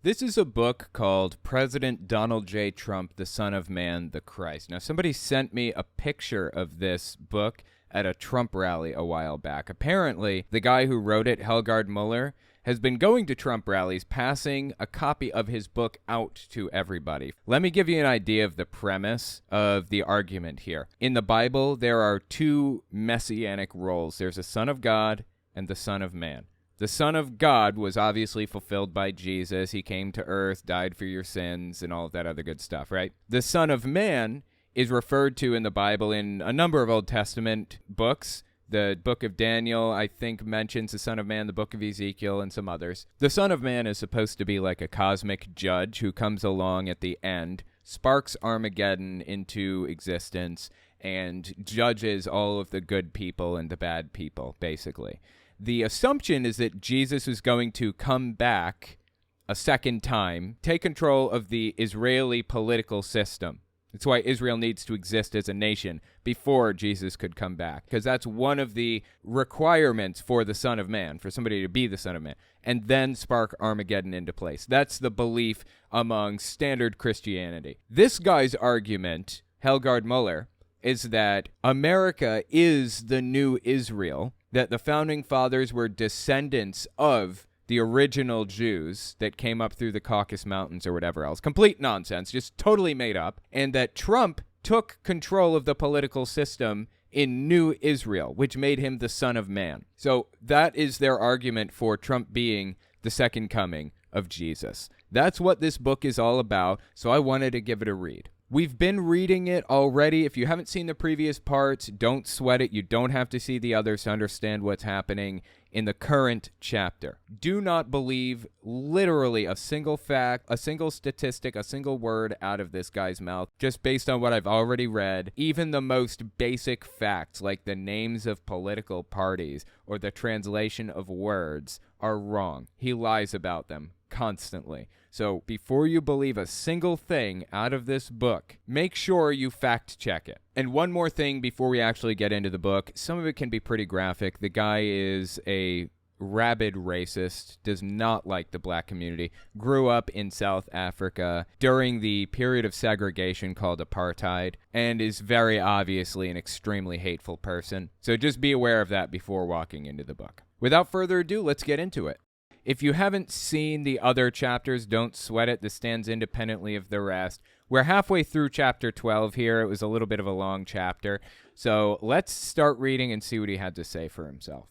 This is a book called President Donald J. Trump, the Son of Man, the Christ. Now, somebody sent me a picture of this book at a Trump rally a while back. Apparently, the guy who wrote it, Helgard Muller, has been going to Trump rallies, passing a copy of his book out to everybody. Let me give you an idea of the premise of the argument here. In the Bible, there are two messianic roles. There's a Son of God and the Son of Man. The Son of God was obviously fulfilled by Jesus. He came to earth, died for your sins, and all of that other good stuff, right? The Son of Man is referred to in the Bible in a number of Old Testament books. The book of Daniel, I think, mentions the Son of Man, the book of Ezekiel, and some others. The Son of Man is supposed to be like a cosmic judge who comes along at the end, sparks Armageddon into existence, and judges all of the good people and the bad people, basically. The assumption is that Jesus is going to come back a second time, take control of the Israeli political system. That's why Israel needs to exist as a nation before Jesus could come back, because that's one of the requirements for the Son of Man, for somebody to be the Son of Man, and then spark Armageddon into place. That's the belief among standard Christianity. This guy's argument, Helgard Muller, is that America is the new Israel, that the founding fathers were descendants of the original Jews that came up through the Caucasus Mountains or whatever else. Complete nonsense, just totally made up. And that Trump took control of the political system in New Israel, which made him the Son of Man. So that is their argument for Trump being the second coming of Jesus. That's what this book is all about, so I wanted to give it a read. We've been reading it already. If you haven't seen the previous parts, don't sweat it. You don't have to see the others to understand what's happening in the current chapter. Do not believe literally a single fact, a single statistic, a single word out of this guy's mouth, just based on what I've already read. Even the most basic facts, like the names of political parties or the translation of words, are wrong. He lies about them constantly. So before you believe a single thing out of this book, make sure you fact check it. And one more thing before we actually get into the book. Some of it can be pretty graphic. The guy is a rabid racist, does not like the black community, grew up in South Africa during the period of segregation called apartheid, and is very obviously an extremely hateful person. So just be aware of that before walking into the book. Without further ado, let's get into it. If you haven't seen the other chapters, don't sweat it. This stands independently of the rest. We're halfway through chapter 12 here. It was a little bit of a long chapter. So let's start reading and see what he had to say for himself.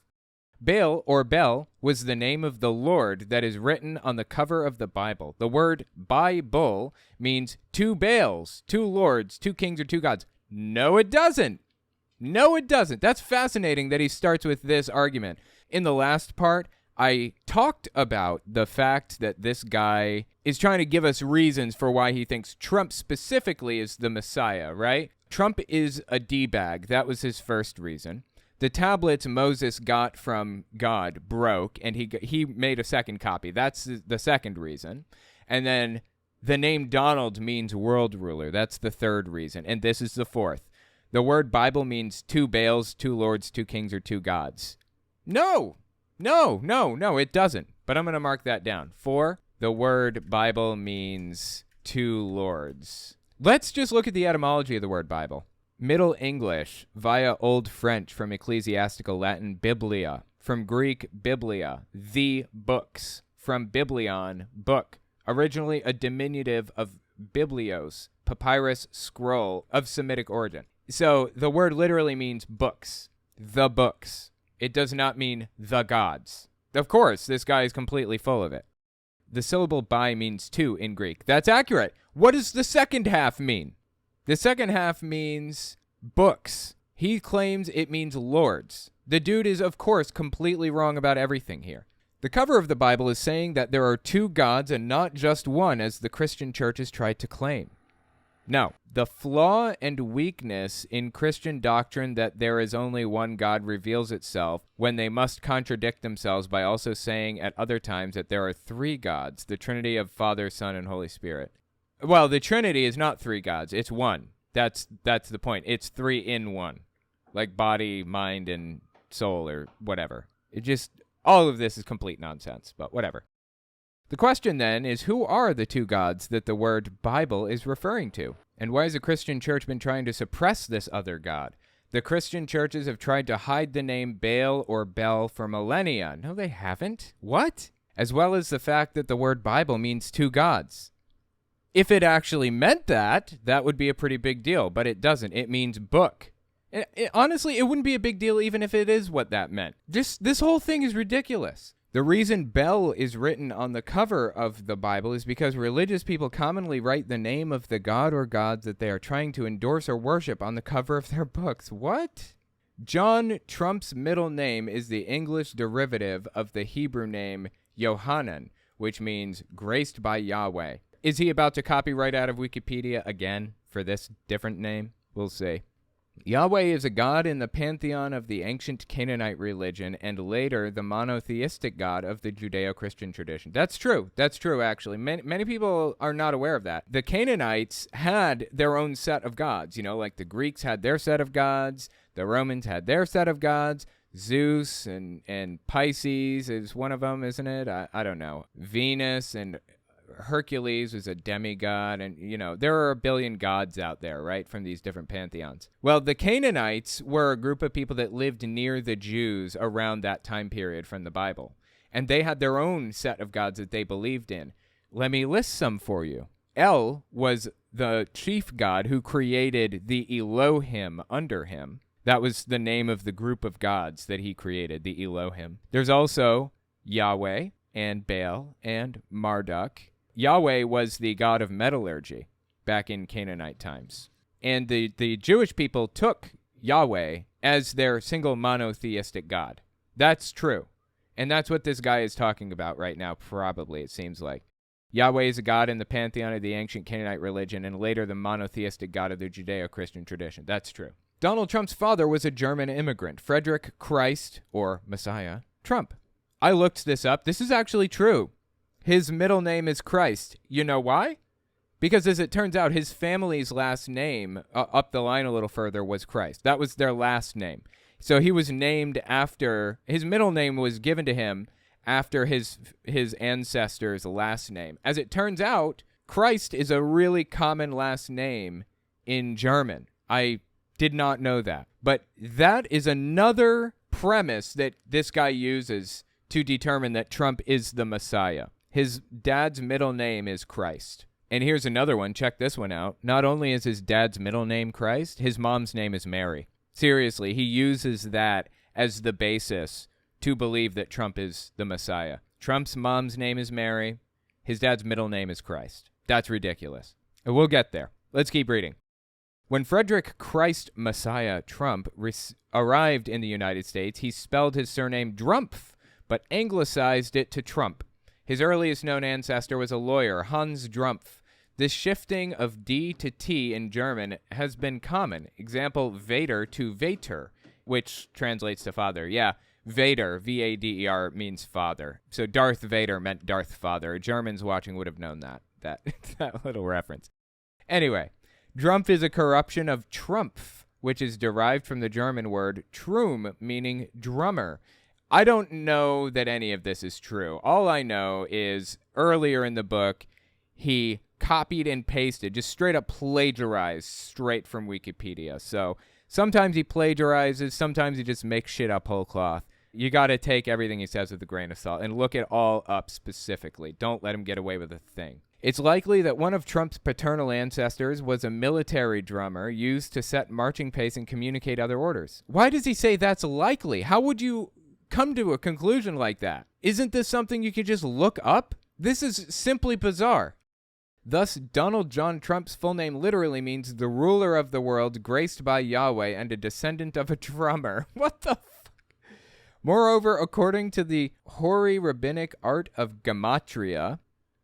Baal, or Bel, was the name of the Lord that is written on the cover of the Bible. The word Bible means two Baals, two lords, two kings, or two gods. No, it doesn't. No, it doesn't. That's fascinating that he starts with this argument. In the last part, I talked about the fact that this guy is trying to give us reasons for why he thinks Trump specifically is the Messiah, right? Trump is a D-bag. That was his first reason. The tablets Moses got from God broke, and he made a second copy. That's the second reason. And then the name Donald means world ruler. That's the third reason. And this is the fourth. The word Bible means two Baals, two lords, two kings, or two gods. No, it doesn't. But I'm going to mark that down. 4, the word Bible means two lords. Let's just look at the etymology of the word Bible. Middle English via Old French from ecclesiastical Latin biblia, from Greek biblia, the books, from biblion, book, originally a diminutive of biblios, papyrus, scroll, of Semitic origin. So the word literally means books, the books. It does not mean the gods. Of course, this guy is completely full of it. The syllable bi means two in Greek. That's accurate. What does the second half mean? The second half means books. He claims it means lords. The dude is, of course, completely wrong about everything here. The cover of the Bible is saying that there are two gods and not just one, as the Christian church has tried to claim. No, the flaw and weakness in Christian doctrine that there is only one God reveals itself when they must contradict themselves by also saying at other times that there are three gods, the Trinity of Father, Son, and Holy Spirit. Well, the Trinity is not three gods, it's one. That's the point. It's three in one, like body, mind, and soul, or whatever. All of this is complete nonsense, but whatever. The question then is, who are the two gods that the word Bible is referring to? And why has the Christian church been trying to suppress this other god? The Christian churches have tried to hide the name Baal or Bel for millennia. No, they haven't. What? As well as the fact that the word Bible means two gods. If it actually meant that, that would be a pretty big deal, but it doesn't. It means book. Honestly, it wouldn't be a big deal even if it is what that meant. This whole thing is ridiculous. The reason Bel is written on the cover of the Bible is because religious people commonly write the name of the god or gods that they are trying to endorse or worship on the cover of their books. What? John Trump's middle name is the English derivative of the Hebrew name Yohanan, which means graced by Yahweh. Is he about to copy right out of Wikipedia again for this different name? We'll see. Yahweh is a god in the pantheon of the ancient Canaanite religion and later the monotheistic god of the Judeo-Christian tradition. That's true. That's true, actually. Many people are not aware of that. The Canaanites had their own set of gods, like the Greeks had their set of gods, the Romans had their set of gods. Zeus and Pisces is one of them, isn't it? I don't know. Venus and Hercules was a demigod, and, there are a billion gods out there, right, from these different pantheons. Well, the Canaanites were a group of people that lived near the Jews around that time period from the Bible, and they had their own set of gods that they believed in. Let me list some for you. El was the chief god who created the Elohim under him. That was the name of the group of gods that he created, the Elohim. There's also Yahweh and Baal and Marduk. Yahweh was the god of metallurgy back in Canaanite times. And the Jewish people took Yahweh as their single monotheistic god. That's true. And that's what this guy is talking about right now, probably, it seems like. Yahweh is a god in the pantheon of the ancient Canaanite religion and later the monotheistic god of the Judeo-Christian tradition. That's true. Donald Trump's father was a German immigrant, Frederick Christ, or Messiah, Trump. I looked this up. This is actually true. His middle name is Christ. You know why? Because as it turns out, his family's last name, up the line a little further, was Christ. That was their last name. So he was named after, his middle name was given to him after his ancestor's last name. As it turns out, Christ is a really common last name in German. I did not know that. But that is another premise that this guy uses to determine that Trump is the Messiah. His dad's middle name is Christ. And here's another one. Check this one out. Not only is his dad's middle name Christ, his mom's name is Mary. Seriously, he uses that as the basis to believe that Trump is the Messiah. Trump's mom's name is Mary. His dad's middle name is Christ. That's ridiculous. And we'll get there. Let's keep reading. When Frederick Christ Messiah Trump arrived in the United States, he spelled his surname Drumpf, but anglicized it to Trump. His earliest known ancestor was a lawyer, Hans Drumpf. This shifting of D to T in German has been common. Example, Vader to Vater, which translates to father. Yeah, Vader, V-A-D-E-R, means father. So Darth Vader meant Darth Father. Germans watching would have known that little reference. Anyway, Drumpf is a corruption of Trumpf, which is derived from the German word Trum, meaning drummer. I don't know that any of this is true. All I know is earlier in the book, he copied and pasted, just straight up plagiarized straight from Wikipedia. So sometimes he plagiarizes, sometimes he just makes shit up whole cloth. You got to take everything he says with a grain of salt and look it all up specifically. Don't let him get away with a thing. It's likely that one of Trump's paternal ancestors was a military drummer used to set marching pace and communicate other orders. Why does he say that's likely? How would you come to a conclusion like that? Isn't this something you could just look up? This is simply bizarre. Thus, Donald John Trump's full name literally means the ruler of the world, graced by Yahweh, and a descendant of a drummer. What the fuck? Moreover, according to the hoary rabbinic art of gematria,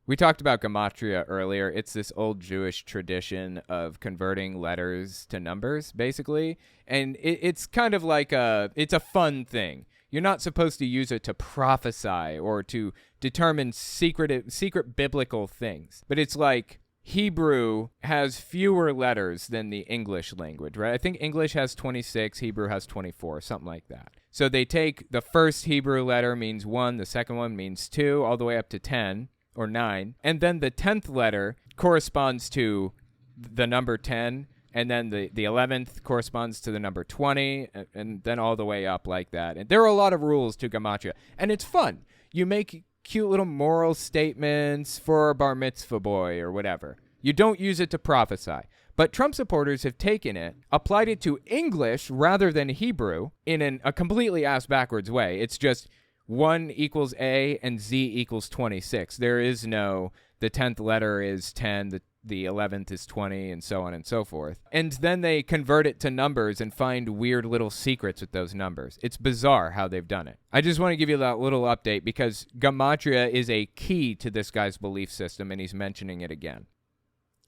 we talked about gematria earlier. It's this old Jewish tradition of converting letters to numbers, basically. And it's kind of like it's a fun thing. You're not supposed to use it to prophesy or to determine secret biblical things. But it's like Hebrew has fewer letters than the English language, right? I think English has 26, Hebrew has 24, something like that. So they take the first Hebrew letter means 1, the second one means 2, all the way up to 10. or 9. And then the 10th letter corresponds to the number 10. And then the 11th corresponds to the number 20, and then all the way up like that. And there are a lot of rules to gematria. And it's fun. You make cute little moral statements for a bar mitzvah boy or whatever. You don't use it to prophesy. But Trump supporters have taken it, applied it to English rather than Hebrew in a completely ass-backwards way. It's just 1 equals A and Z equals 26. There is no, the 10th letter is 10, the 11th is 20, and so on and so forth. And then they convert it to numbers and find weird little secrets with those numbers. It's bizarre how they've done it. I just want to give you that little update because gematria is a key to this guy's belief system, and he's mentioning it again.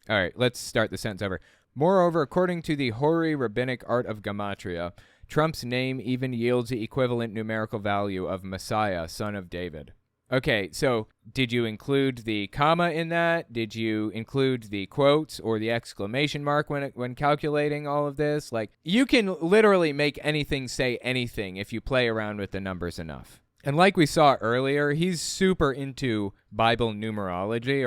All right, let's start the sentence over. Moreover, according to the hoary rabbinic art of gematria, Trump's name even yields the equivalent numerical value of Messiah, son of David. Okay, so did you include the comma in that? Did you include the quotes or the exclamation mark when calculating all of this? Like, you can literally make anything say anything if you play around with the numbers enough. And like we saw earlier, he's super into Bible numerology,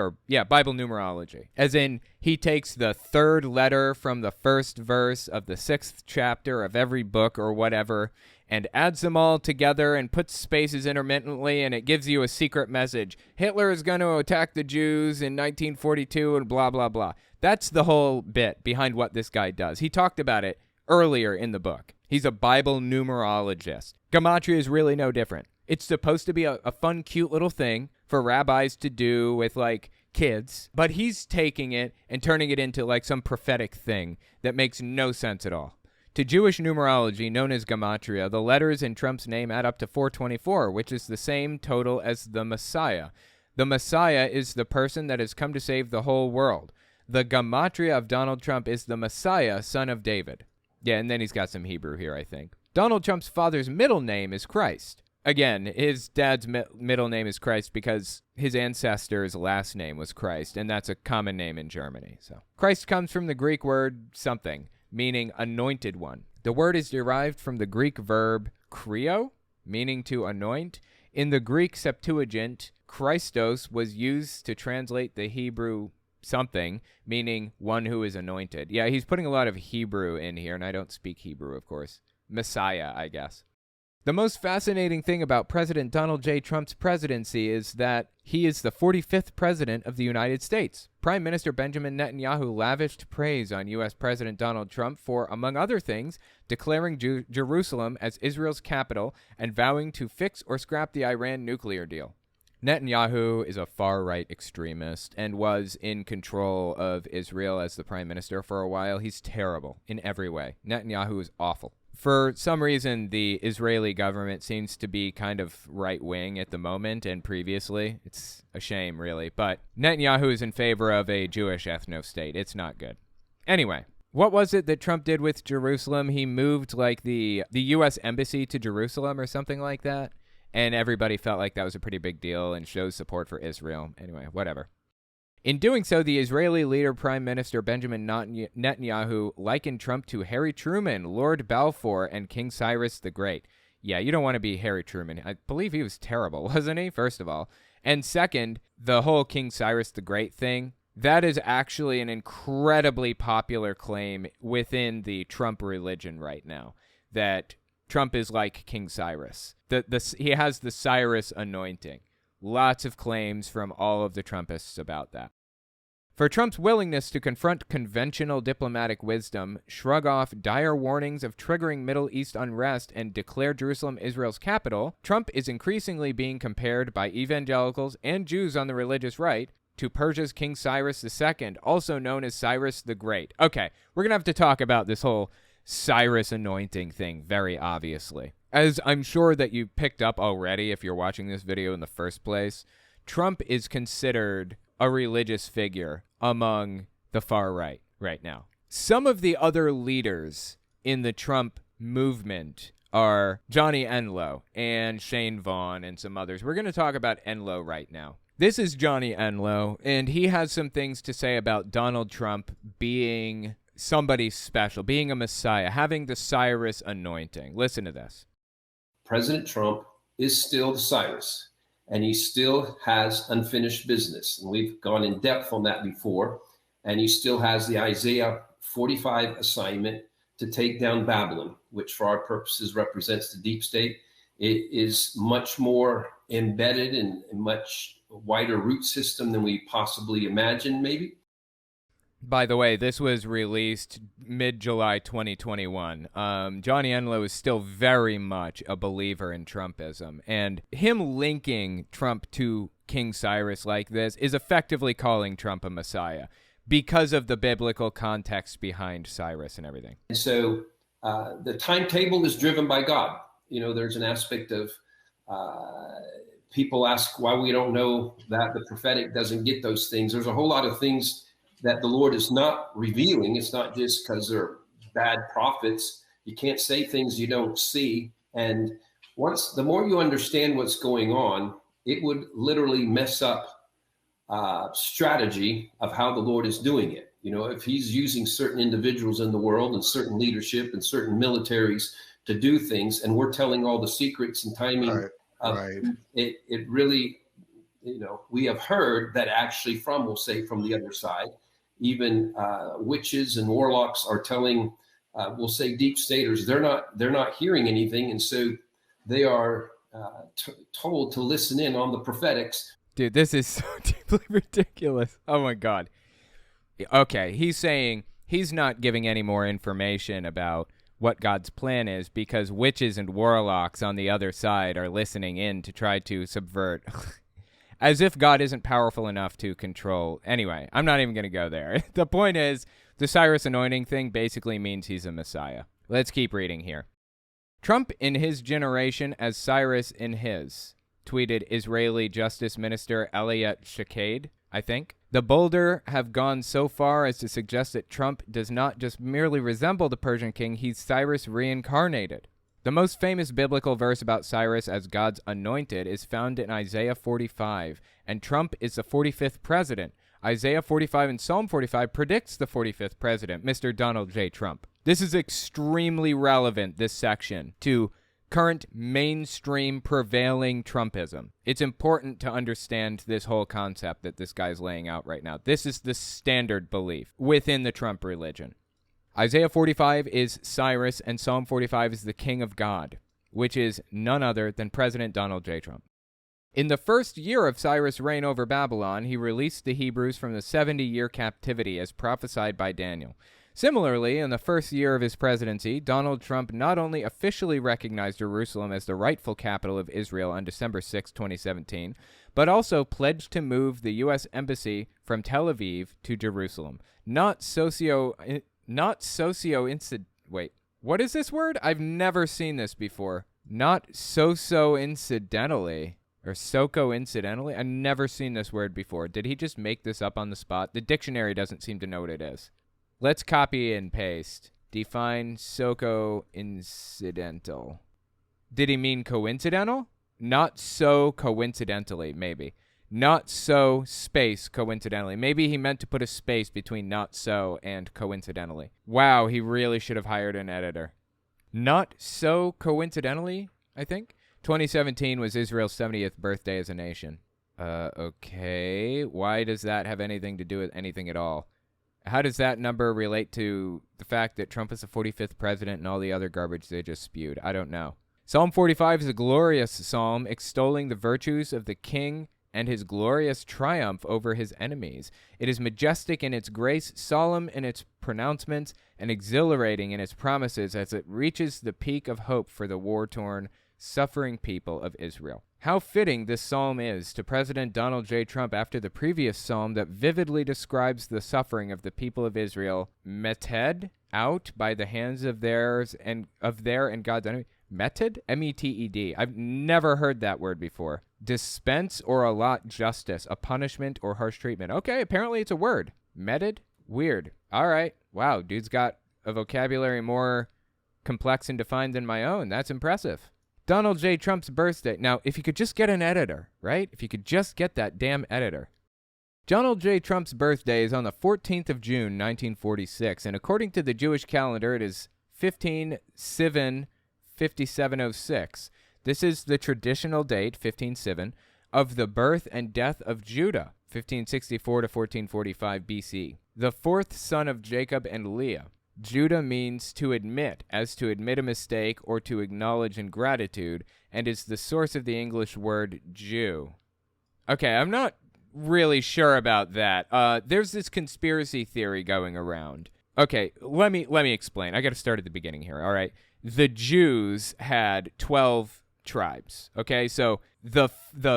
Bible numerology. As in, he takes the 3rd letter from the 1st verse of the 6th chapter of every book or whatever, and adds them all together and puts spaces intermittently, and it gives you a secret message. Hitler is going to attack the Jews in 1942 and blah, blah, blah. That's the whole bit behind what this guy does. He talked about it earlier in the book. He's a Bible numerologist. Gematria is really no different. It's supposed to be a fun, cute little thing for rabbis to do with, like, kids, but he's taking it and turning it into, like, some prophetic thing that makes no sense at all. To Jewish numerology, known as gematria, the letters in Trump's name add up to 424, which is the same total as the Messiah. The Messiah is the person that has come to save the whole world. The gematria of Donald Trump is the Messiah, son of David. Yeah, and then he's got some Hebrew here, I think. Donald Trump's father's middle name is Christ. Again, his dad's middle name is Christ because his ancestor's last name was Christ, and that's a common name in Germany. So Christ comes from the Greek word something, meaning anointed one. The word is derived from the Greek verb kreo, meaning to anoint. In the Greek Septuagint, Christos was used to translate the Hebrew something, meaning one who is anointed. Yeah, he's putting a lot of Hebrew in here, and I don't speak Hebrew, of course. Messiah, I guess. The most fascinating thing about President Donald J. Trump's presidency is that he is the 45th president of the United States. Prime Minister Benjamin Netanyahu lavished praise on U.S. President Donald Trump for, among other things, declaring Jerusalem as Israel's capital and vowing to fix or scrap the Iran nuclear deal. Netanyahu is a far-right extremist and was in control of Israel as the prime minister for a while. He's terrible in every way. Netanyahu is awful. For some reason, the Israeli government seems to be kind of right-wing at the moment and previously. It's a shame, really. But Netanyahu is in favor of a Jewish ethno-state. It's not good. Anyway, what was it that Trump did with Jerusalem? He moved, like, the U.S. embassy to Jerusalem or something like that. And everybody felt like that was a pretty big deal and shows support for Israel. Anyway, whatever. In doing so, the Israeli leader, Prime Minister Benjamin Netanyahu, likened Trump to Harry Truman, Lord Balfour, and King Cyrus the Great. Yeah, you don't want to be Harry Truman. I believe he was terrible, wasn't he, first of all? And second, the whole King Cyrus the Great thing, that is actually an incredibly popular claim within the Trump religion right now, that Trump is like King Cyrus. He has the Cyrus anointing. Lots of claims from all of the Trumpists about that. For Trump's willingness to confront conventional diplomatic wisdom, shrug off dire warnings of triggering Middle East unrest, and declare Jerusalem Israel's capital, Trump is increasingly being compared by evangelicals and Jews on the religious right to Persia's King Cyrus II, also known as Cyrus the Great. Okay, we're going to have to talk about this whole Cyrus anointing thing very obviously. As I'm sure that you picked up already if you're watching this video in the first place, Trump is considered a religious figure among the far right now. Some of the other leaders in the Trump movement are Johnny Enlow and Shane Vaughn and some others. We're going to talk about Enlow right now. This is Johnny Enlow, and he has some things to say about Donald Trump being somebody special, being a messiah, having the Cyrus anointing. Listen to this. President Trump is still the Cyrus, and he still has unfinished business. And we've gone in depth on that before. And he still has the Isaiah 45 assignment to take down Babylon, which for our purposes represents the deep state. It is much more embedded in a much wider root system than we possibly imagined, maybe. By the way, this was released mid-July 2021. Johnny Enlow is still very much a believer in Trumpism, and him linking Trump to King Cyrus like this is effectively calling Trump a messiah because of the biblical context behind Cyrus and everything. And so the timetable is driven by God. There's an aspect of people ask why we don't know that the prophetic doesn't get those things. There's a whole lot of things that the Lord is not revealing. It's not just because they're bad prophets. You can't say things you don't see. And the more you understand what's going on, it would literally mess up strategy of how the Lord is doing it. If he's using certain individuals in the world and certain leadership and certain militaries to do things, and we're telling all the secrets and timing of it, it really, we have heard that actually we'll say from the other side, even witches and warlocks are telling, we'll say deep staters, they're not hearing anything. And so they are told to listen in on the prophetics. Dude, this is so deeply ridiculous. Oh my God. Okay, he's saying he's not giving any more information about what God's plan is because witches and warlocks on the other side are listening in to try to subvert. As if God isn't powerful enough to control. Anyway, I'm not even going to go there. The point is, the Cyrus anointing thing basically means he's a messiah. Let's keep reading here. Trump in his generation as Cyrus in his, tweeted Israeli Justice Minister Elliot Shaked, I think. The bolder have gone so far as to suggest that Trump does not just merely resemble the Persian king, he's Cyrus reincarnated. The most famous biblical verse about Cyrus as God's anointed is found in Isaiah 45, and Trump is the 45th president. Isaiah 45 and Psalm 45 predicts the 45th president, Mr. Donald J. Trump. This is extremely relevant, this section, to current mainstream prevailing Trumpism. It's important to understand this whole concept that this guy's laying out right now. This is the standard belief within the Trump religion. Isaiah 45 is Cyrus, and Psalm 45 is the King of God, which is none other than President Donald J. Trump. In the first year of Cyrus' reign over Babylon, he released the Hebrews from the 70-year captivity as prophesied by Daniel. Similarly, in the first year of his presidency, Donald Trump not only officially recognized Jerusalem as the rightful capital of Israel on December 6, 2017, but also pledged to move the U.S. Embassy from Tel Aviv to Jerusalem. Wait, what is this word? I've never seen this before. Not so-incidentally, or so-coincidentally? I've never seen this word before. Did he just make this up on the spot? The dictionary doesn't seem to know what it is. Let's copy and paste. Define so-coincidental. Did he mean coincidental? Not so coincidentally, maybe. Not so space coincidentally. Maybe he meant to put a space between not so and coincidentally. Wow, he really should have hired an editor. Not so coincidentally, I think. 2017 was Israel's 70th birthday as a nation. Okay. Why does that have anything to do with anything at all? How does that number relate to the fact that Trump is the 45th president and all the other garbage they just spewed? I don't know. Psalm 45 is a glorious psalm extolling the virtues of the king and his glorious triumph over his enemies. It is majestic in its grace, solemn in its pronouncements, and exhilarating in its promises as it reaches the peak of hope for the war-torn, suffering people of Israel. How fitting this psalm is to President Donald J. Trump after the previous psalm that vividly describes the suffering of the people of Israel, meted, out by the hands of their and God's enemy. Meted? M-E-T-E-D. I've never heard that word before. Dispense or allot justice, a punishment or harsh treatment. Okay, apparently it's a word. Meted? Weird. All right. Wow, dude's got a vocabulary more complex and defined than my own. That's impressive. Donald J. Trump's birthday. Now, if you could just get an editor, right? If you could just get that damn editor. Donald J. Trump's birthday is on the 14th of June, 1946, and according to the Jewish calendar, it is 15/7/5706. This is the traditional date, 15/7, of the birth and death of Judah, 1564 to 1445 BC. The fourth son of Jacob and Leah. Judah means to admit, as to admit a mistake or to acknowledge ingratitude, and is the source of the English word Jew. Okay, I'm not really sure about that. There's this conspiracy theory going around. Okay, let me explain. I got to start at the beginning here, all right? The Jews had 12 tribes, okay? So the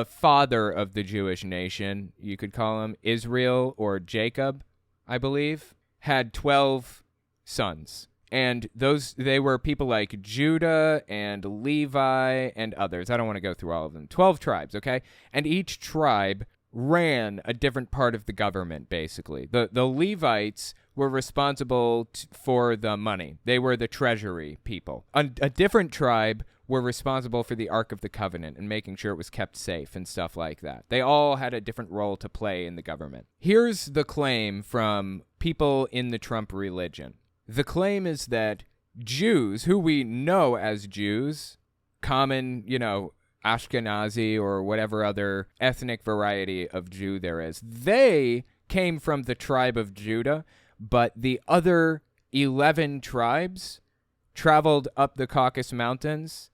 father of the Jewish nation, you could call him Israel or Jacob, I believe, had 12 sons. And they were people like Judah and Levi and others. I don't want to go through all of them. 12 tribes, okay? And each tribe ran a different part of the government, basically. The Levites were responsible for the money. They were the treasury people. A different tribe were responsible for the Ark of the Covenant and making sure it was kept safe and stuff like that. They all had a different role to play in the government. Here's the claim from people in the Trump religion. The claim is that Jews, who we know as Jews, common, Ashkenazi or whatever other ethnic variety of Jew there is, they came from the tribe of Judah, but the other 11 tribes traveled up the Caucasus Mountains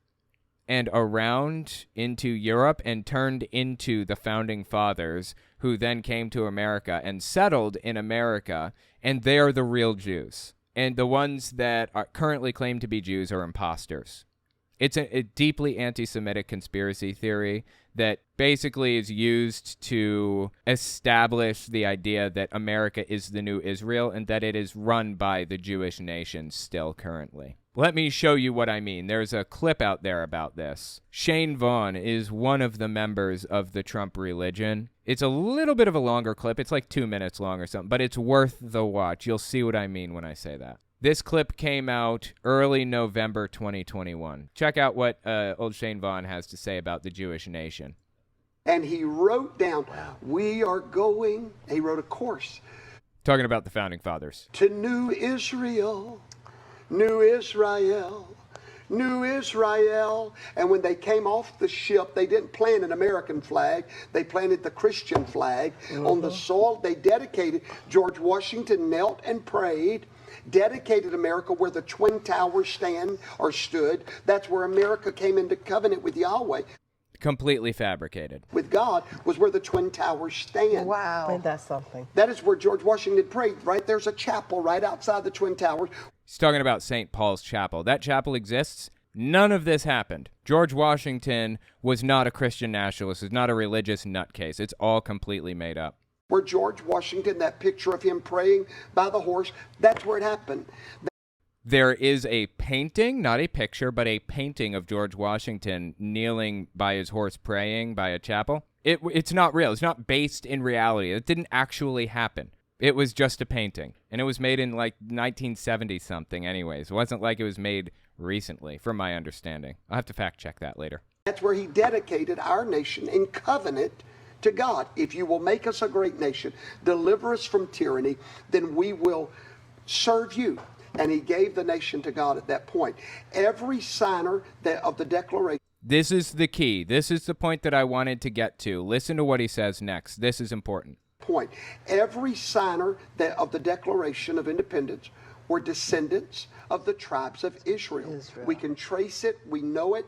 and around into Europe and turned into the founding fathers, who then came to America and settled in America, and they are the real Jews. And the ones that are currently claim to be Jews are imposters. It's a deeply anti-Semitic conspiracy theory that basically is used to establish the idea that America is the new Israel and that it is run by the Jewish nation still currently. Let me show you what I mean. There's a clip out there about this. Shane Vaughn is one of the members of the Trump religion. It's a little bit of a longer clip. It's like 2 minutes long or something, but it's worth the watch. You'll see what I mean when I say that. This clip came out early November 2021. Check out what old Shane Vaughn has to say about the Jewish nation. And he wrote down, he wrote a course. Talking about the founding fathers. To New Israel, New Israel, New Israel. And when they came off the ship, they didn't plant an American flag. They planted the Christian flag on the soil. They dedicated. George Washington knelt and prayed, dedicated America where the Twin Towers stand or stood. That's where America came into covenant with Yahweh. Completely fabricated. With God was where the Twin Towers stand. Wow. Ain't that something? That is where George Washington prayed. Right there's a chapel right outside the Twin Towers. He's talking about St. Paul's Chapel. That chapel exists. None of this happened. George Washington was not a Christian nationalist. Was not a religious nutcase. It's all completely made up. Where George Washington, that picture of him praying by the horse, that's where it happened. There is a painting, not a picture, but a painting of George Washington kneeling by his horse praying by a chapel. It's not real. It's not based in reality. It didn't actually happen. It was just a painting. And it was made in like 1970-something anyways. It wasn't like it was made recently, from my understanding. I'll have to fact check that later. That's where he dedicated our nation in covenant to God. If you will make us a great nation, deliver us from tyranny, then we will serve you. And he gave the nation to God at that point. Every signer of the Declaration. This is the key. This is the point that I wanted to get to. Listen to what he says next. This is important. Every signer of the Declaration of Independence were descendants of the tribes of Israel. We can trace it. We know it.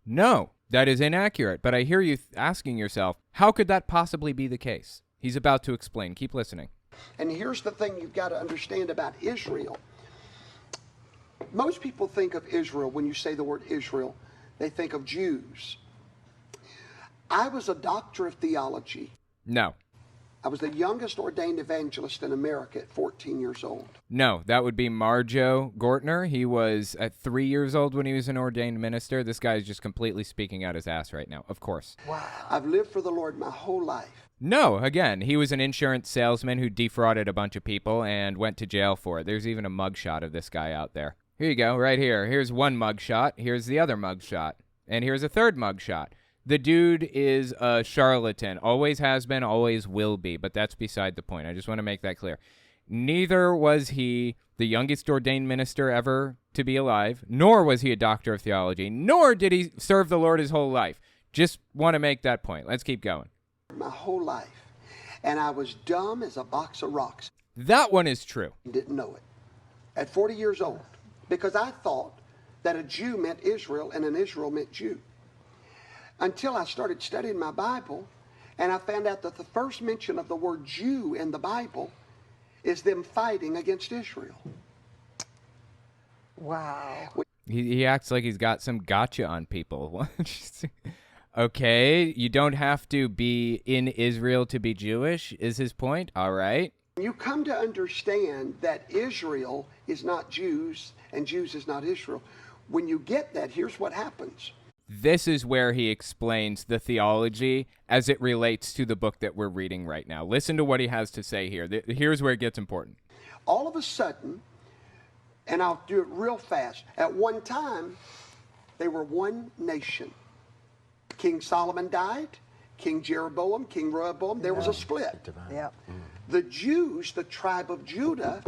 No, that is inaccurate. But I hear you asking yourself, how could that possibly be the case? He's about to explain. Keep listening. And here's the thing you've got to understand about Israel. Most people think of Israel, when you say the word Israel, they think of Jews. I was a doctor of theology. No. I was the youngest ordained evangelist in America at 14 years old. No, that would be Marjo Gortner. He was at 3 years old when he was an ordained minister. This guy is just completely speaking out his ass right now, of course. Wow. I've lived for the Lord my whole life. No, again, he was an insurance salesman who defrauded a bunch of people and went to jail for it. There's even a mugshot of this guy out there. Here you go, right here. Here's one mugshot. Here's the other mugshot. And here's a third mugshot. The dude is a charlatan. Always has been, always will be. But that's beside the point. I just want to make that clear. Neither was he the youngest ordained minister ever to be alive, nor was he a doctor of theology, nor did he serve the Lord his whole life. Just want to make that point. Let's keep going. My whole life. And I was dumb as a box of rocks. That one is true. Didn't know it. At 40 years old. Because I thought that a Jew meant Israel and an Israel meant Jew. Until I started studying my Bible, and I found out that the first mention of the word Jew in the Bible is them fighting against Israel. Wow. He acts like he's got some gotcha on people. Okay, you don't have to be in Israel to be Jewish, is his point. All right. You come to understand that Israel is not Jews and Jews is not Israel. When you get that, here's what happens. This is where he explains the theology as it relates to the book that we're reading right now. Listen to what he has to say here. Here's where it gets important. All of a sudden, and I'll do it real fast, at one time, they were one nation. King Solomon died, King Jeroboam, King Rehoboam, there was a split. Yeah. The Jews, the tribe of Judah.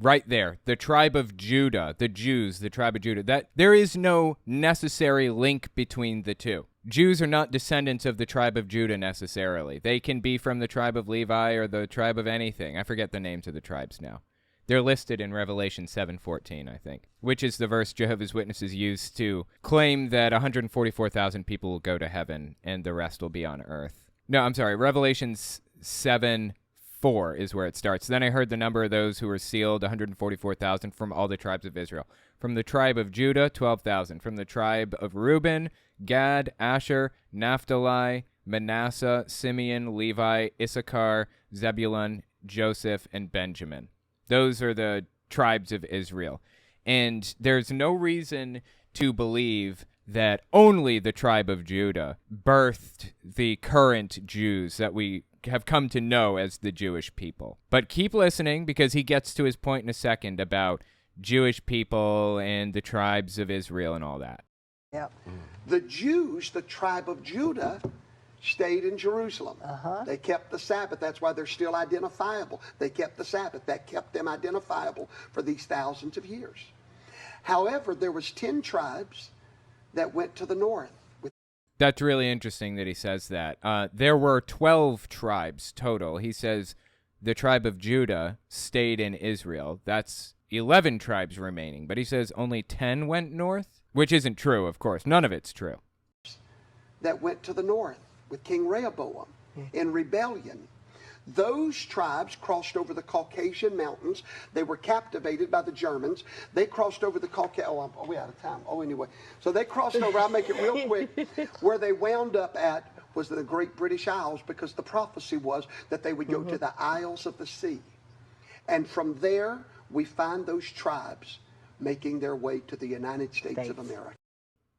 Right there, the tribe of Judah, the Jews, the tribe of Judah. That there is no necessary link between the two. Jews are not descendants of the tribe of Judah necessarily. They can be from the tribe of Levi or the tribe of anything. I forget the names of the tribes now. They're listed in Revelation 7:14, I think, which is the verse Jehovah's Witnesses use to claim that 144,000 people will go to heaven and the rest will be on earth. No, I'm sorry. Revelation 7:4 is where it starts. Then I heard the number of those who were sealed, 144,000 from all the tribes of Israel. From the tribe of Judah, 12,000. From the tribe of Reuben, Gad, Asher, Naphtali, Manasseh, Simeon, Levi, Issachar, Zebulun, Joseph, and Benjamin. Those are the tribes of Israel. And there's no reason to believe that only the tribe of Judah birthed the current Jews that we have come to know as the Jewish people. But keep listening because he gets to his point in a second about Jewish people and the tribes of Israel and all that. Yep. The Jews, the tribe of Judah, stayed in Jerusalem. They kept the Sabbath. That's why they're still identifiable. They kept the Sabbath. That kept them identifiable for these thousands of years. However, there was 10 tribes that went to the north. That's really interesting that he says that. There were 12 tribes total. He says the tribe of Judah stayed in Israel. That's 11 tribes remaining. But he says only 10 went north, which isn't true, of course. None of it's true. That went to the north with King Rehoboam in rebellion. Those tribes crossed over the Caucasian mountains. They were captivated by the Germans. They crossed over the Caucasian... Oh, we're out of time. Oh, anyway. So they crossed over, I'll make it real quick. Where they wound up at was the Great British Isles because the prophecy was that they would go to the Isles of the Sea. And from there, we find those tribes making their way to the United States of America.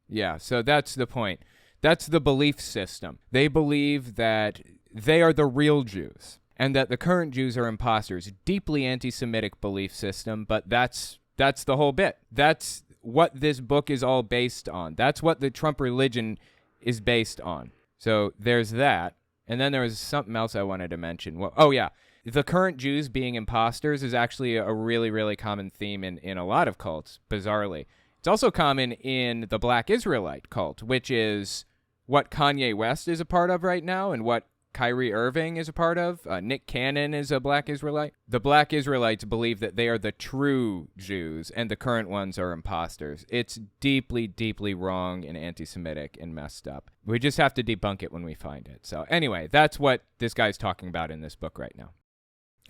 Yeah, so that's the point. That's the belief system. They believe that they are the real Jews and that the current Jews are imposters. Deeply anti-Semitic belief system, but that's the whole bit. That's what this book is all based on. That's what the Trump religion is based on. So there's that. And then there was something else I wanted to mention. Well, oh, yeah. The current Jews being imposters is actually a really, really common theme in a lot of cults, bizarrely. It's also common in the Black Israelite cult, which is what Kanye West is a part of right now and what Kyrie Irving is a part of. Nick Cannon is a Black Israelite. The Black Israelites believe that they are the true Jews and the current ones are imposters. It's deeply, deeply wrong and anti-Semitic and messed up. We just have to debunk it when we find it. So anyway, that's what this guy's talking about in this book right now.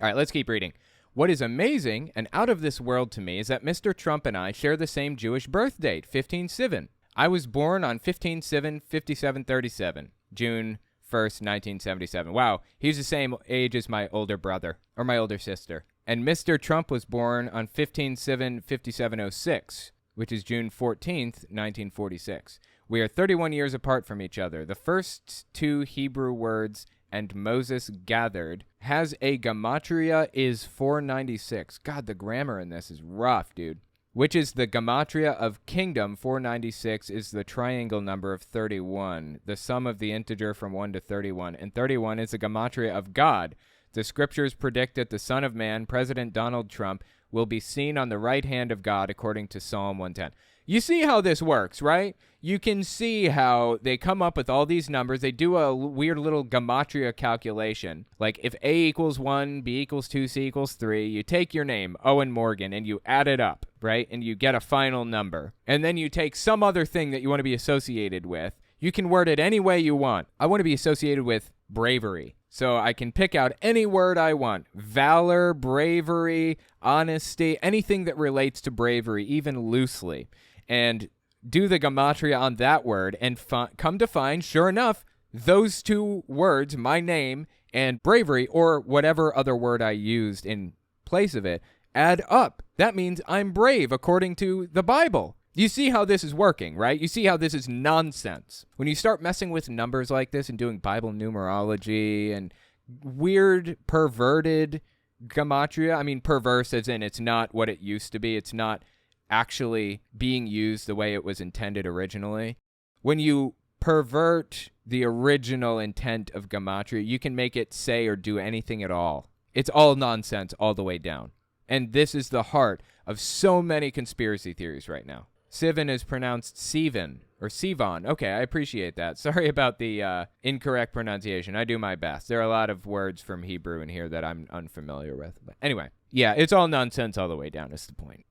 All right, let's keep reading. What is amazing and out of this world to me is that Mr. Trump and I share the same Jewish birth date, 15/7. I was born on 15/7/5737, June 1st, 1977. Wow, he's the same age as my older brother, or my older sister. And Mr. Trump was born on 15/7/5706, which is June 14th, 1946. We are 31 years apart from each other. The first two Hebrew words, and Moses gathered, has a gematria is 496. God, the grammar in this is rough, dude. Which is the gematria of kingdom. 496 is the triangle number of 31, the sum of the integer from 1 to 31. And 31 is the gematria of God. The scriptures predict that the Son of Man, President Donald Trump, will be seen on the right hand of God according to Psalm 110. You see how this works, right? You can see how they come up with all these numbers. They do a weird little gematria calculation. Like if A equals 1, B equals 2, C equals 3, you take your name, Owen Morgan, and you add it up, right? And you get a final number. And then you take some other thing that you want to be associated with. You can word it any way you want. I want to be associated with bravery. So I can pick out any word I want. Valor, bravery, honesty, anything that relates to bravery, even loosely. And do the gematria on that word and come to find, sure enough, those two words, my name and bravery, or whatever other word I used in place of it, add up. That means I'm brave according to the Bible. You see how this is working, right? You see how this is nonsense. When you start messing with numbers like this and doing Bible numerology and weird, perverted gematria, I mean perverse as in it's not what it used to be. It's not actually being used the way it was intended originally. When you pervert the original intent of gematria, you can make it say or do anything at all. It's all nonsense all the way down. And this is the heart of so many conspiracy theories right now. Sivan is pronounced Sivan or Sivan. Okay, I appreciate that. Sorry about the incorrect pronunciation. I do my best. There are a lot of words from Hebrew in here that I'm unfamiliar with. But anyway, yeah, it's all nonsense all the way down is the point.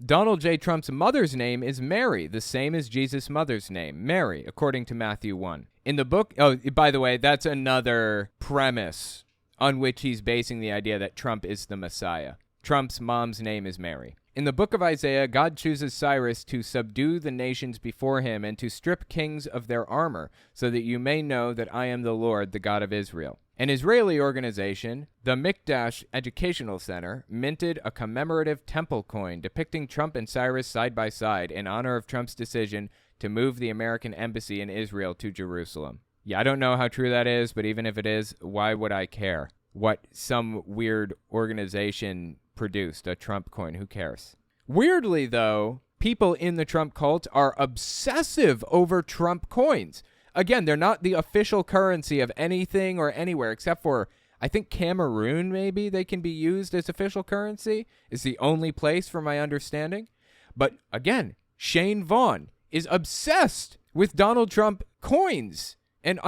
Donald J. Trump's mother's name is Mary, the same as Jesus' mother's name, Mary, according to Matthew 1. In the book, oh, by the way, that's another premise on which he's basing the idea that Trump is the Messiah. Trump's mom's name is Mary. In the book of Isaiah, God chooses Cyrus to subdue the nations before him and to strip kings of their armor, so that you may know that I am the Lord, the God of Israel. An Israeli organization, the Mikdash Educational Center, minted a commemorative temple coin depicting Trump and Cyrus side by side in honor of Trump's decision to move the American embassy in Israel to Jerusalem. Yeah, I don't know how true that is, but even if it is, why would I care what some weird organization produced, a Trump coin? Who cares? Weirdly, though, people in the Trump cult are obsessive over Trump coins. Again, they're not the official currency of anything or anywhere, except for, I think, Cameroon, maybe they can be used as official currency. Is the only place, from my understanding. But again, Shane Vaughn is obsessed with Donald Trump coins. And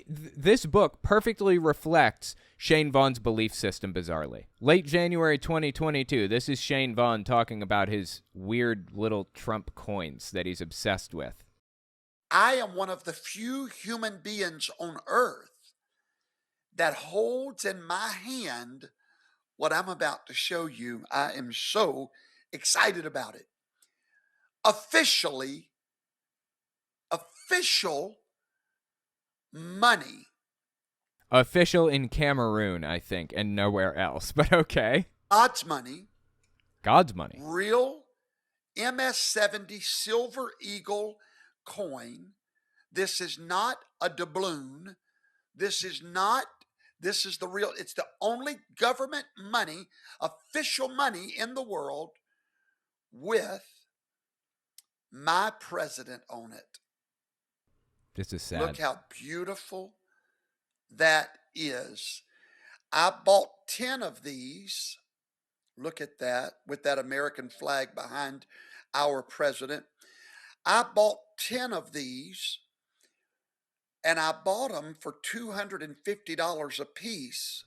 this book perfectly reflects Shane Vaughn's belief system, bizarrely. Late January 2022, this is Shane Vaughn talking about his weird little Trump coins that he's obsessed with. I am one of the few human beings on earth that holds in my hand what I'm about to show you. I am so excited about it. Official money. Official in Cameroon, I think, and nowhere else, but okay. God's money. God's money. Real MS-70 Silver Eagle coin. This is not a doubloon. This is the real, it's the only government money, official money in the world with my president on it. This is sad. Look how beautiful that is. I bought 10 of these. Look at that, with that American flag behind our president. I bought 10 of these, and I bought them for $250 a piece.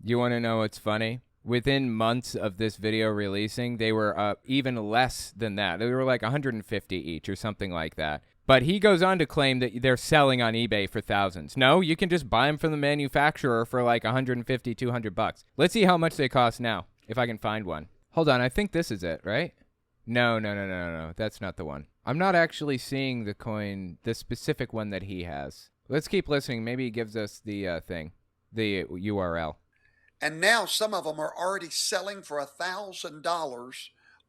You want to know what's funny? Within months of this video releasing, they were even less than that. They were like 150 each or something like that. But he goes on to claim that they're selling on eBay for thousands. No, you can just buy them from the manufacturer for like 150, 200 bucks. Let's see how much they cost now, if I can find one. Hold on, I think this is it, right? No. That's not the one. I'm not actually seeing the coin, the specific one that he has. Let's keep listening. Maybe he gives us the thing, the URL. And now some of them are already selling for $1,000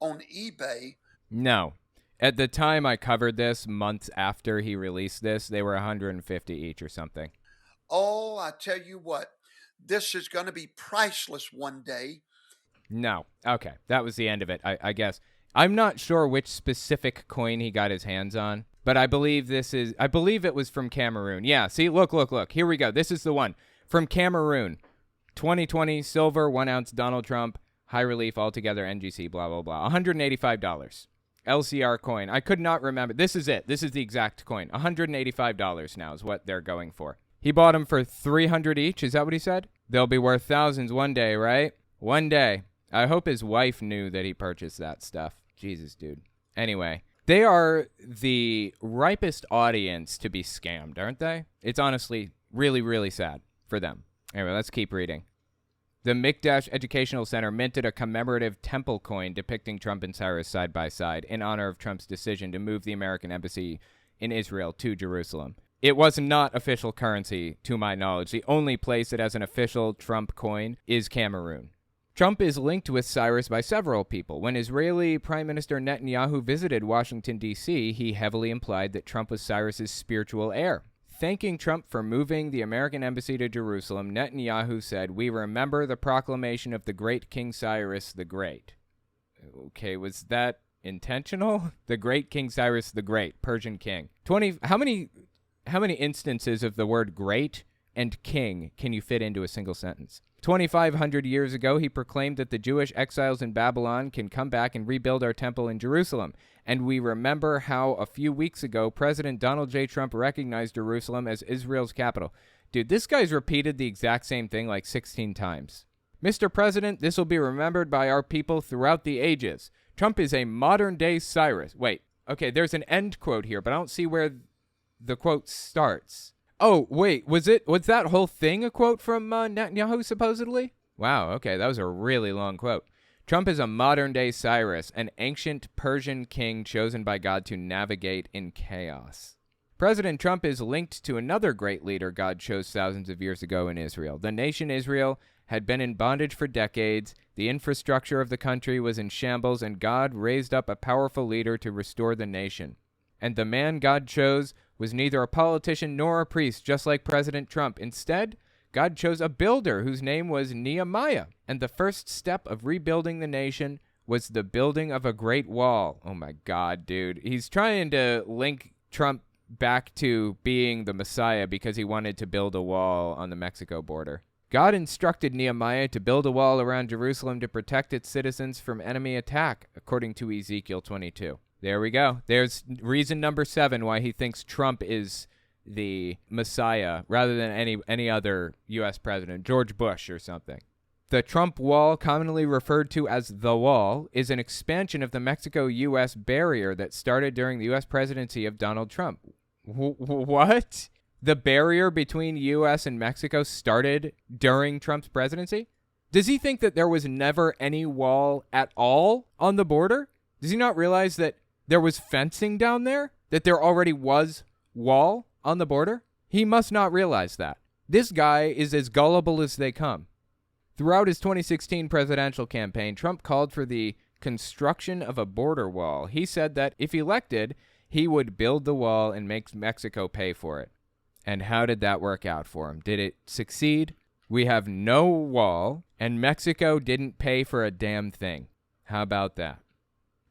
on eBay. No. At the time I covered this, months after he released this, they were 150 each or something. Oh, I tell you what, this is going to be priceless one day. No. Okay. That was the end of it, I guess. I'm not sure which specific coin he got his hands on, but I believe it was from Cameroon. Yeah, see, look. Here we go. This is the one. From Cameroon. 2020 silver 1 ounce Donald Trump, High relief altogether, NGC, blah, blah, blah. $185. LCR coin. I could not remember. This is it. This is the exact coin. $185 now is what they're going for. He bought them for $300 each. Is that what he said? They'll be worth thousands one day, right? One day. I hope his wife knew that he purchased that stuff. Jesus, dude. Anyway, they are the ripest audience to be scammed, aren't they? It's honestly really, really sad for them. Anyway, let's keep reading. The Mikdash Educational Center minted a commemorative temple coin depicting Trump and Cyrus side by side in honor of Trump's decision to move the American embassy in Israel to Jerusalem. It was not official currency, to my knowledge. The only place that has an official Trump coin is Cameroon. Trump is linked with Cyrus by several people. When Israeli Prime Minister Netanyahu visited Washington, D.C., he heavily implied that Trump was Cyrus's spiritual heir. Thanking Trump for moving the American embassy to Jerusalem, Netanyahu said, "We remember the proclamation of the great King Cyrus the Great." Okay, was that intentional? The great King Cyrus the Great, Persian king. How many instances of the word great and king can you fit into a single sentence? 2,500 years ago, he proclaimed that the Jewish exiles in Babylon can come back and rebuild our temple in Jerusalem. And we remember how a few weeks ago, President Donald J. Trump recognized Jerusalem as Israel's capital. Dude, this guy's repeated the exact same thing like 16 times. Mr. President, this will be remembered by our people throughout the ages. Trump is a modern-day Cyrus. Wait, okay, there's an end quote here, but I don't see where the quote starts. Oh, wait, was that whole thing a quote from Netanyahu, supposedly? Wow, okay, that was a really long quote. Trump is a modern-day Cyrus, an ancient Persian king chosen by God to navigate in chaos. President Trump is linked to another great leader God chose thousands of years ago in Israel. The nation Israel had been in bondage for decades, the infrastructure of the country was in shambles, and God raised up a powerful leader to restore the nation. And the man God chose was neither a politician nor a priest, just like President Trump. Instead, God chose a builder whose name was Nehemiah. And the first step of rebuilding the nation was the building of a great wall. Oh my God, dude. He's trying to link Trump back to being the Messiah because he wanted to build a wall on the Mexico border. God instructed Nehemiah to build a wall around Jerusalem to protect its citizens from enemy attack, according to Ezekiel 22. There we go. There's reason number 7 why he thinks Trump is the Messiah rather than any other U.S. president, George Bush or something. The Trump Wall, commonly referred to as the Wall, is an expansion of the Mexico-U.S. barrier that started during the U.S. presidency of Donald Trump. What? The barrier between U.S. and Mexico started during Trump's presidency? Does he think that there was never any wall at all on the border? Does he not realize that there was fencing down there? That there already was wall on the border? He must not realize that. This guy is as gullible as they come. Throughout his 2016 presidential campaign, Trump called for the construction of a border wall. He said that if elected, he would build the wall and make Mexico pay for it. And how did that work out for him? Did it succeed? We have no wall, and Mexico didn't pay for a damn thing. How about that?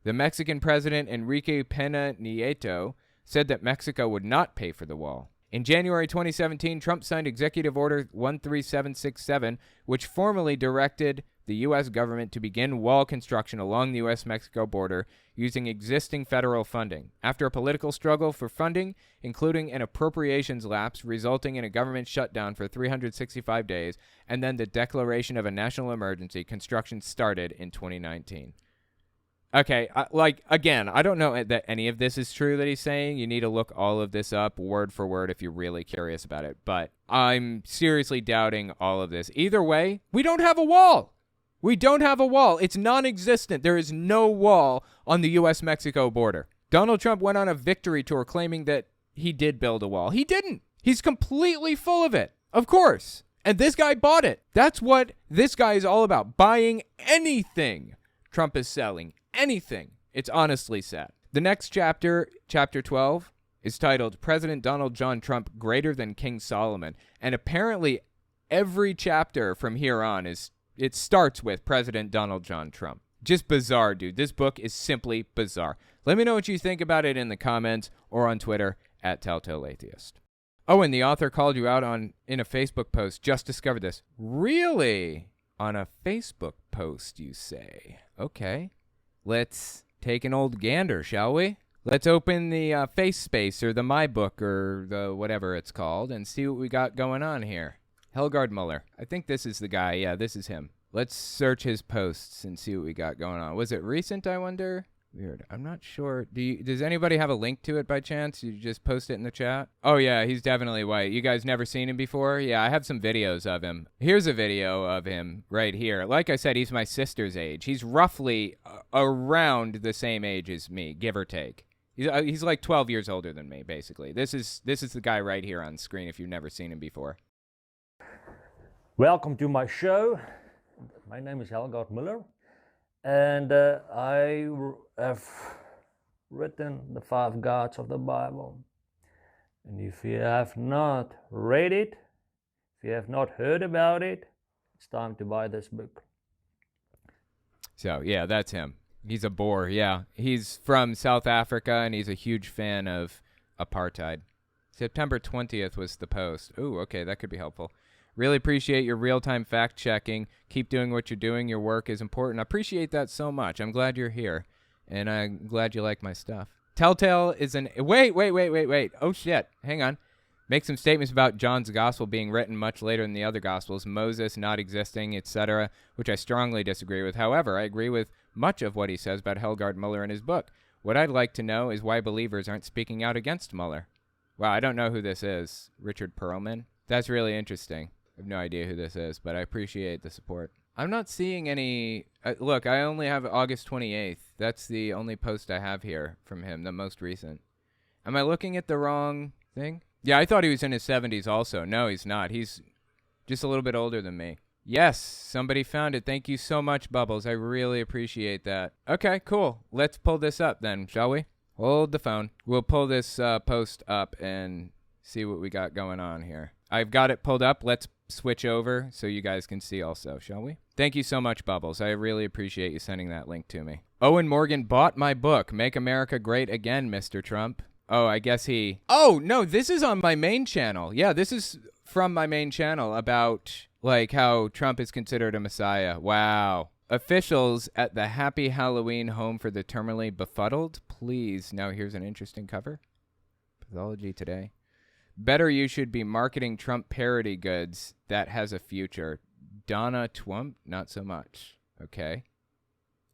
The Mexican president, Enrique Peña Nieto, said that Mexico would not pay for the wall. In January 2017, Trump signed Executive Order 13767, which formally directed the U.S. government to begin wall construction along the U.S.-Mexico border using existing federal funding. After a political struggle for funding, including an appropriations lapse resulting in a government shutdown for 365 days, and then the declaration of a national emergency, construction started in 2019. Okay, again, I don't know that any of this is true that he's saying. You need to look all of this up word for word if you're really curious about it. But I'm seriously doubting all of this. Either way, we don't have a wall. We don't have a wall. It's non-existent. There is no wall on the U.S.-Mexico border. Donald Trump went on a victory tour claiming that he did build a wall. He didn't. He's completely full of it. Of course. And this guy bought it. That's what this guy is all about. Buying anything Trump is selling. Anything. It's honestly sad. The next chapter, chapter 12, is titled President Donald John Trump Greater Than King Solomon. And apparently every chapter from here on it starts with President Donald John Trump. Just bizarre, dude. This book is simply bizarre. Let me know what you think about it in the comments or on Twitter at Telltale Atheist. Oh, and the author called you out in a Facebook post. Just discovered this. Really? On a Facebook post, you say. Okay. Let's take an old gander, shall we? Let's open the Face Space or the My Book or the whatever it's called and see what we got going on here. Helgard Muller. I think this is the guy. Yeah, this is him. Let's search his posts and see what we got going on. Was it recent, I wonder? Weird. I'm not sure. Does anybody have a link to it by chance? You just post it in the chat? Oh, yeah, he's definitely white. You guys never seen him before? Yeah, I have some videos of him. Here's a video of him right here. Like I said, he's my sister's age. He's roughly around the same age as me, give or take. He's like 12 years older than me, basically. This is the guy right here on screen if you've never seen him before. Welcome to my show. My name is Helgard Muller. And I have written the 5 gods of the Bible. And if you have not read it, if you have not heard about it, it's time to buy this book. So, yeah, that's him. He's a Boer, yeah. He's from South Africa, and he's a huge fan of apartheid. September 20th was the post. Ooh, okay, that could be helpful. Really appreciate your real-time fact-checking. Keep doing what you're doing. Your work is important. I appreciate that so much. I'm glad you're here, and I'm glad you like my stuff. Telltale is an... Wait. Oh, shit. Hang on. Make some statements about John's gospel being written much later than the other gospels, Moses not existing, etc., which I strongly disagree with. However, I agree with much of what he says about Helgard Muller in his book. What I'd like to know is why believers aren't speaking out against Muller. Wow, I don't know who this is. Richard Perlman? That's really interesting. I have no idea who this is, but I appreciate the support. I'm not seeing any... look, I only have August 28th. That's the only post I have here from him, the most recent. Am I looking at the wrong thing? Yeah, I thought he was in his 70s also. No, he's not. He's just a little bit older than me. Yes, somebody found it. Thank you so much, Bubbles. I really appreciate that. Okay, cool. Let's pull this up then, shall we? Hold the phone. We'll pull this post up and see what we got going on here. I've got it pulled up. Let's switch over so you guys can see also, shall we? Thank you so much, Bubbles. I really appreciate you sending that link to me. Owen Morgan bought my book, Make America Great Again, Mr. Trump. Oh, I guess he... Oh, no, this is on my main channel. Yeah, this is from my main channel about, like, how Trump is considered a messiah. Wow. Officials at the Happy Halloween Home for the Terminally Befuddled. Please. Now, here's an interesting cover. Pathology Today. Better you should be marketing Trump parody goods. That has a future. Donna Twump? Not so much. Okay.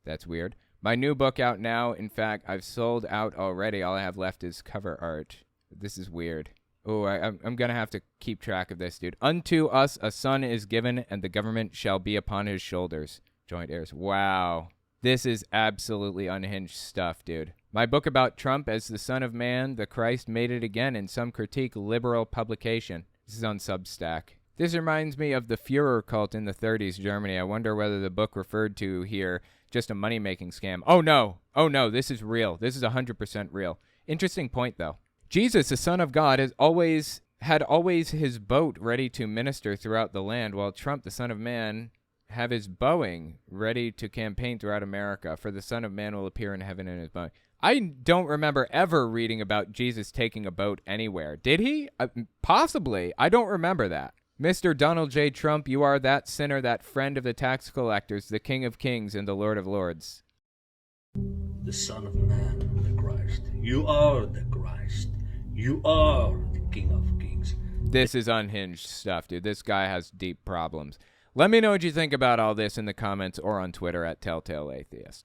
That's weird. My new book out now. In fact, I've sold out already. All I have left is cover art. This is weird. Oh, I'm going to have to keep track of this, dude. Unto us a son is given, and the government shall be upon his shoulders. Joint heirs. Wow. This is absolutely unhinged stuff, dude. My book about Trump as the Son of Man, the Christ, made it again in some critique liberal publication. This is on Substack. This reminds me of the Führer cult in the 30s, Germany. I wonder whether the book referred to here just a money-making scam. Oh, no. Oh, no. This is real. This is 100% real. Interesting point, though. Jesus, the Son of God, had always his boat ready to minister throughout the land, while Trump, the Son of Man, have his Boeing ready to campaign throughout America. For the Son of Man will appear in heaven in his Boeing. I don't remember ever reading about Jesus taking a boat anywhere. Did he? Possibly. I don't remember that. Mr. Donald J. Trump, you are that sinner, that friend of the tax collectors, the King of Kings and the Lord of Lords. The Son of Man, the Christ. You are the Christ. You are the King of Kings. This is unhinged stuff, dude. This guy has deep problems. Let me know what you think about all this in the comments or on Twitter at Telltale Atheist.